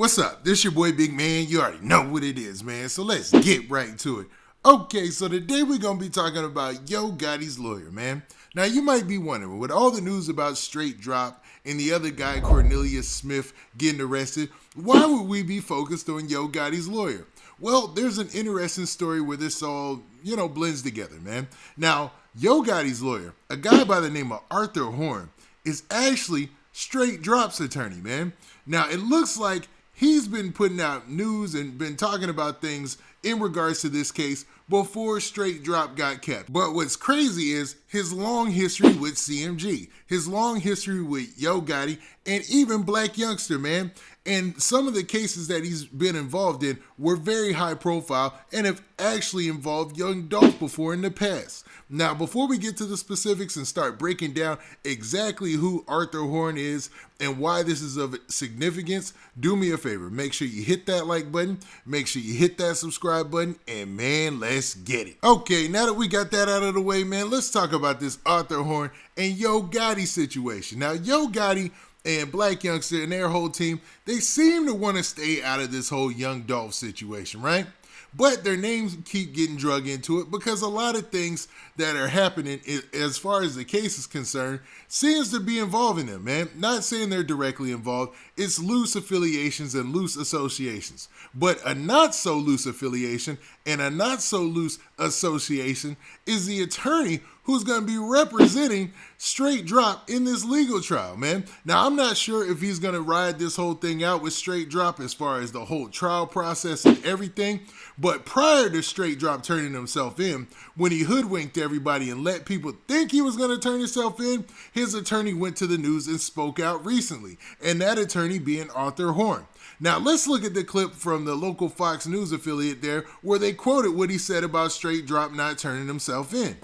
what's up? This your boy Big Man. You already know what it is, man. So let's get right to it. Okay, so today we're going to be talking about Yo Gotti's lawyer, man. Now, you might be wondering, with all the news about Straight Dropp and the other guy, Cornelius Smith, getting arrested, why would we be focused on Yo Gotti's lawyer? Well, there's an interesting story where this all, blends together, man. Now, Yo Gotti's lawyer, a guy by the name of Arthur Horn, is actually Straight Dropp's attorney, man. Now, it looks like he's been putting out news and been talking about things in regards to this case before Straight Dropp got kept. But what's crazy is his long history with CMG, his long history with Yo Gotti, and even Black Youngster, man. And some of the cases that he's been involved in were very high profile and have actually involved Young Dolph before in the past. Now, before we get to the specifics and start breaking down exactly who Arthur Horn is and why this is of significance, do me a favor. Make sure you hit that like button, make sure you hit that subscribe button, and man, let's get it. Okay, now that we got that out of the way, man, let's talk about this Arthur Horn and Yo Gotti situation. Now, Yo Gotti and Black Youngster and their whole team, they seem to want to stay out of this whole Young Dolph situation, right? But their names keep getting drug into it because a lot of things that are happening as far as the case is concerned seems to be involving them, man. Not saying they're directly involved. It's loose affiliations and loose associations. But a not so loose affiliation and a not so loose association is the attorney who's going to be representing Straight Dropp in this legal trial, man. Now, I'm not sure if he's going to ride this whole thing out with Straight Dropp as far as the whole trial process and everything, but prior to Straight Dropp turning himself in, when he hoodwinked everybody and let people think he was going to turn himself in, his attorney went to the news and spoke out recently, and that attorney being Arthur Horn. Now, let's look at the clip from the local Fox News affiliate there where they quoted what he said about Straight Dropp not turning himself in.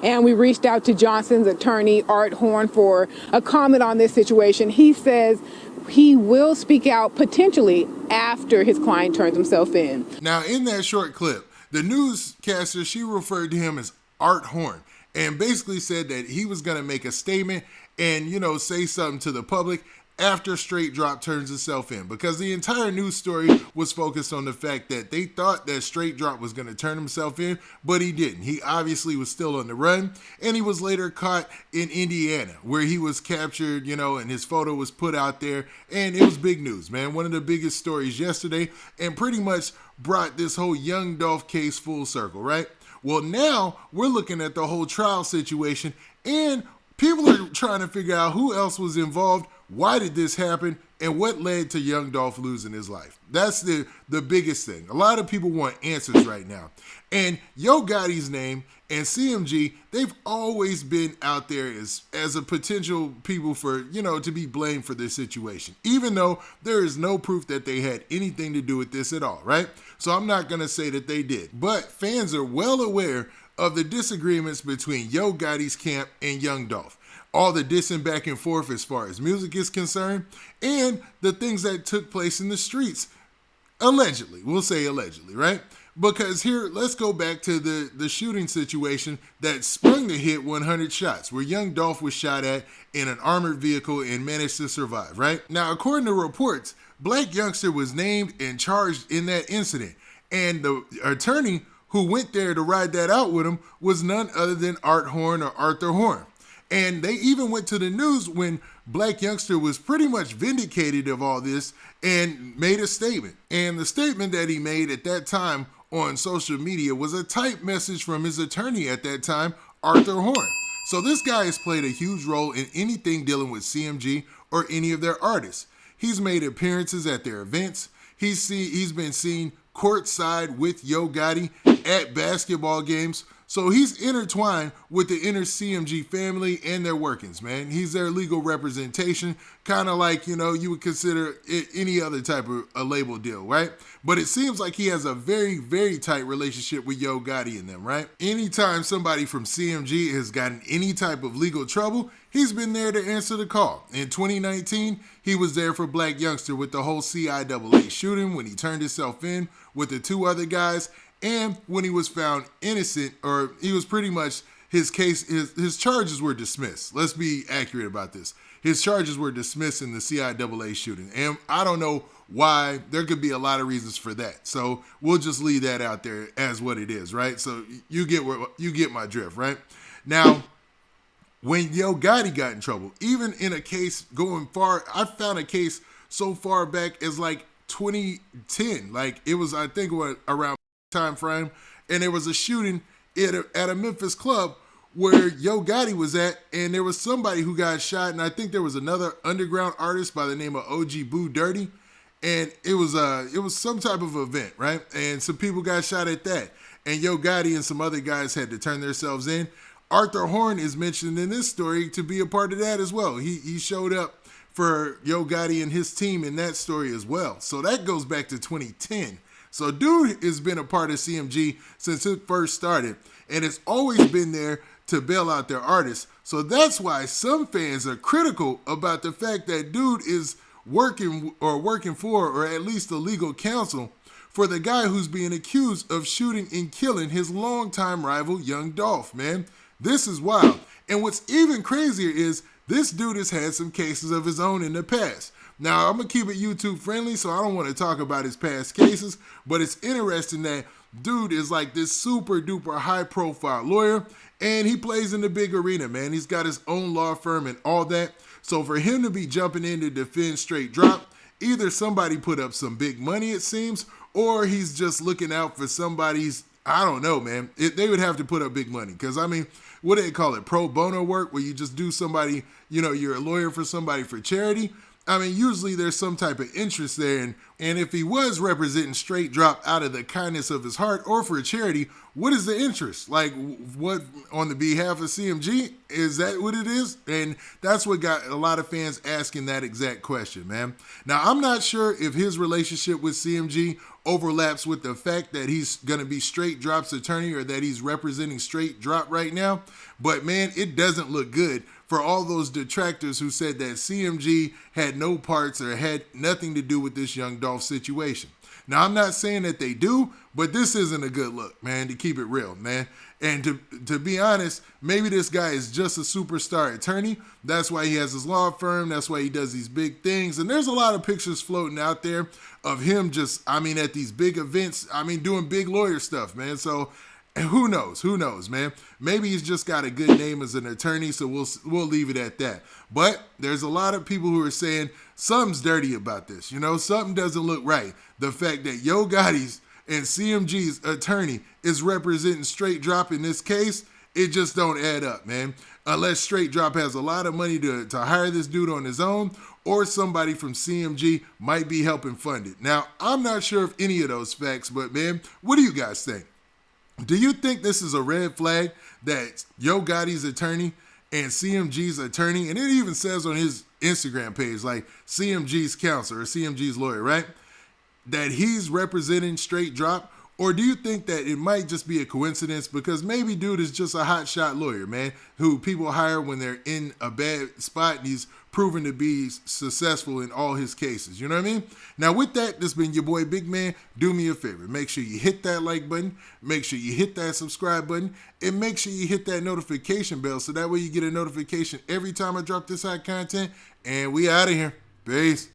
And we reached out to Johnson's attorney, Art Horn, for a comment on this situation. He says he will speak out potentially after his client turns himself in. Now, in that short clip, the newscaster, she referred to him as Art Horn and basically said that he was going to make a statement and, say something to the public after Straight Dropp turns himself in, because the entire news story was focused on the fact that they thought that Straight Dropp was going to turn himself in, but he didn't. He obviously was still on the run, and he was later caught in Indiana, where he was captured, and his photo was put out there, and it was big news, man. One of the biggest stories yesterday, and pretty much brought this whole Young Dolph case full circle, right? Well, now we're looking at the whole trial situation, and people are trying to figure out who else was involved. Why did this happen? And what led to Young Dolph losing his life? That's the biggest thing. A lot of people want answers right now. And Yo Gotti's name and CMG, they've always been out there as a potential people for, to be blamed for this situation, even though there is no proof that they had anything to do with this at all, right? So I'm not going to say that they did. But fans are well aware of the disagreements between Yo Gotti's camp and Young Dolph. All the dissing back and forth as far as music is concerned, and the things that took place in the streets. Allegedly. We'll say allegedly, right? Because here, let's go back to the shooting situation that sprung the hit 100 shots, where Young Dolph was shot at in an armored vehicle and managed to survive, right? Now, according to reports, Black Youngster was named and charged in that incident, and the attorney who went there to ride that out with him was none other than Art Horn or Arthur Horn. And they even went to the news when Black Youngster was pretty much vindicated of all this and made a statement. And the statement that he made at that time on social media was a typed message from his attorney at that time, Arthur Horn. So this guy has played a huge role in anything dealing with CMG or any of their artists. He's made appearances at their events. He's been seen courtside with Yo Gotti at basketball games. So he's intertwined with the inner CMG family and their workings, man. He's their legal representation, kind of like, you would consider it any other type of a label deal, right? But it seems like he has a very, very tight relationship with Yo Gotti and them, right? Anytime somebody from CMG has gotten any type of legal trouble, he's been there to answer the call. In 2019, he was there for Black Youngster with the whole CIAA shooting when he turned himself in with the two other guys, and when he was found innocent, or he was pretty much, his case, his charges were dismissed. Let's be accurate about this. his charges were dismissed in the CIAA shooting. And I don't know why. There could be a lot of reasons for that. So we'll just leave that out there as what it is, right? So you get my drift, right? Now, when Yo Gotti got in trouble, even in a case going far, I found a case so far back as like 2010. Like it was, I think, around time frame, and there was a shooting at a Memphis club where Yo Gotti was at, and there was somebody who got shot, and I think there was another underground artist by the name of OG Boo Dirty, and it was some type of event, right? And some people got shot at that, and Yo Gotti and some other guys had to turn themselves in. Arthur Horn is mentioned in this story to be a part of that as well. He showed up for Yo Gotti and his team in that story as well. So that goes back to 2010. So dude has been a part of CMG since it first started, and it's always been there to bail out their artists. So that's why some fans are critical about the fact that dude is working for, or at least a legal counsel for the guy who's being accused of shooting and killing his longtime rival, Young Dolph, man. This is wild. And what's even crazier is this dude has had some cases of his own in the past. Now, I'm going to keep it YouTube friendly, so I don't want to talk about his past cases, but it's interesting that dude is like this super duper high profile lawyer, and he plays in the big arena, man. He's got his own law firm and all that. So for him to be jumping in to defend Straight Dropp, either somebody put up some big money, it seems, or he's just looking out for somebody's, I don't know, man. They would have to put up big money because, I mean, what do they call it? Pro bono work, where you just do somebody, you're a lawyer for somebody for charity. I mean, usually there's some type of interest there. And if he was representing Straight Dropp out of the kindness of his heart or for a charity, what is the interest? Like, what, on the behalf of CMG? Is that what it is? And that's what got a lot of fans asking that exact question, man. Now, I'm not sure if his relationship with CMG overlaps with the fact that he's going to be Straight Dropp's attorney, or that he's representing Straight Dropp right now. But, man, it doesn't look good for all those detractors who said that CMG had no parts or had nothing to do with this Young Dolph situation. Now, I'm not saying that they do, but this isn't a good look, man, to keep it real, man. And to be honest, maybe this guy is just a superstar attorney. That's why he has his law firm. That's why he does these big things. And there's a lot of pictures floating out there of him just, at these big events, doing big lawyer stuff, man. So who knows, man. Maybe he's just got a good name as an attorney, so we'll leave it at that. But there's a lot of people who are saying something's dirty about this. Something doesn't look right. The fact that Yo Gotti's and CMG's attorney is representing Straight Dropp in this case, it just don't add up, man. Unless Straight Dropp has a lot of money to hire this dude on his own, or somebody from CMG might be helping fund it. Now, I'm not sure of any of those facts, but man, what do you guys think? Do you think this is a red flag that Yo Gotti's attorney and CMG's attorney, and it even says on his Instagram page, like CMG's counsel or CMG's lawyer, right, that he's representing Straight Dropp? Or do you think that it might just be a coincidence because maybe dude is just a hotshot lawyer, man, who people hire when they're in a bad spot and he's proven to be successful in all his cases? You know what I mean? Now, with that, this has been your boy Big Man. Do me a favor. Make sure you hit that like button. Make sure you hit that subscribe button. And make sure you hit that notification bell so that way you get a notification every time I drop this hot content. And we out of here. Peace.